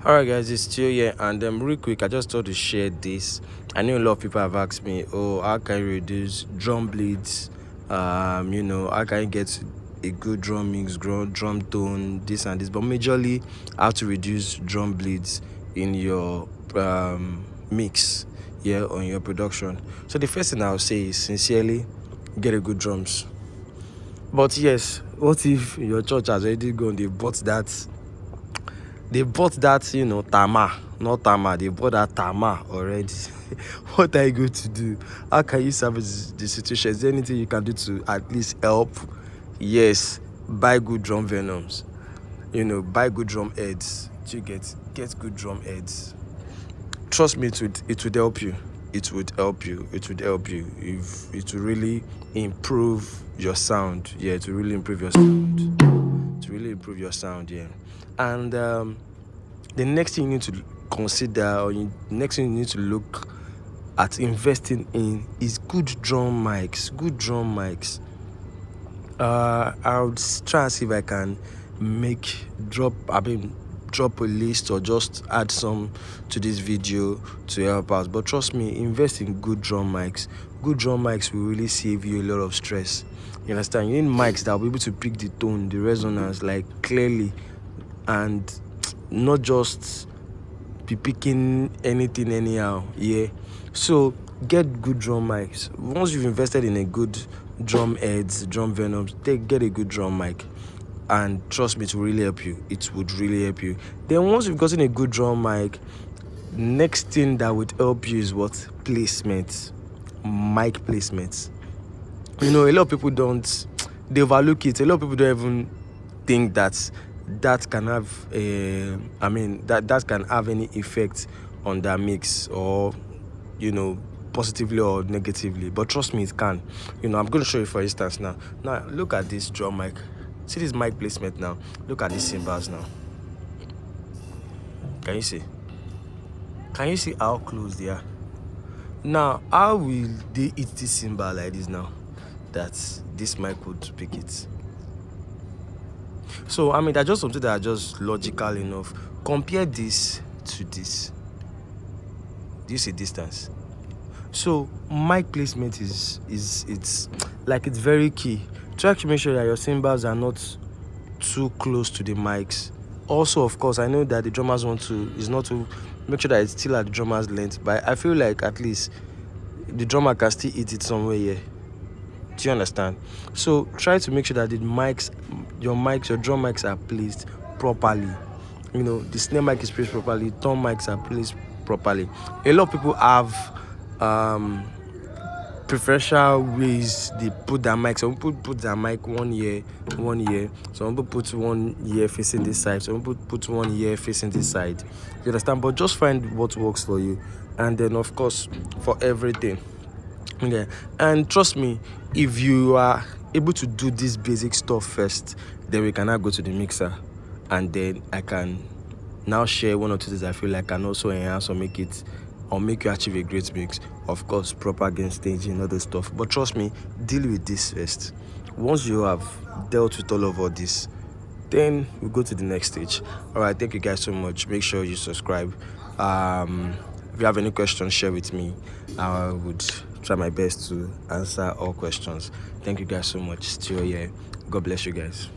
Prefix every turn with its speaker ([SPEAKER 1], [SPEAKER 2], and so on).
[SPEAKER 1] Alright guys, it's still here, and real quick, I just thought to share this. I know a lot of people have asked me, oh, how can you reduce drum bleeds, how can you get a good drum mix, drum tone, this and this, but majorly how to reduce drum bleeds in your mix, on your production. So the first thing I'll say is, sincerely, get a good drums. But yes, what if your church has already gone, they bought that, tama, not tama, they bought that tama already. What are you going to do? How can you salvage the situation? Is there anything you can do to at least help? Yes, buy good drum venoms, buy good drum heads. You get good drum heads. Trust me, it would help you. It would help you. If it will really improve your sound. Yeah, to really improve your sound. Yeah. And the next thing you need to consider, or next thing you need to look at investing in, is good drum mics. I'll try and see if I can drop a list or just add some to this video to help out. But trust me, invest in good drum mics. Good drum mics will really save you a lot of stress. You understand? You need mics that will be able to pick the tone, the resonance, like clearly, and not just be picking anything anyhow. Yeah, so get good drum mics. Once you've invested in a good drum heads, drum venoms, get a good drum mic, and trust me, it will really help you. Then once you've gotten a good drum mic, next thing that would help you is what? Placement. Mic placements. A lot of people they overlook it. A lot of people don't even think that can have that can have any effect on their mix, or positively or negatively. But trust me, it can. I'm going to show you, for instance. Now look at this drum mic. See this mic placement. Now look at these cymbals. Now can you see how close they are? Now how will they hit this cymbal like this now that this mic would pick it? So that's just something that are just logical enough. Compare this to this. Do you see distance? So mic placement is it's very key. Try to make sure that your cymbals are not too close to the mics. Also, of course, I know that the drummers want to make sure that it's still at the drummer's length, but I feel like at least the drummer can still hit it somewhere here. Do you understand? So try to make sure that your drum mics are placed properly. The snare mic is placed properly, tom mics are placed properly. A lot of people have preferential ways they put their mic. Some people put their mic one ear. Some people put one ear facing this side. Some people put one ear facing this side. You understand? But just find what works for you, and then of course for everything. Okay, and trust me, if you are able to do this basic stuff first, then we can now go to the mixer, and then I can now share one or two things I feel like can also enhance or make you achieve a great mix. Of course, proper gain staging, other stuff. But trust me, deal with this first. Once you have dealt with all this, then we go to the next stage. All right, thank you guys so much. Make sure you subscribe. If you have any questions, share with me. I would try my best to answer all questions. Thank you guys so much. Still here. God bless you guys.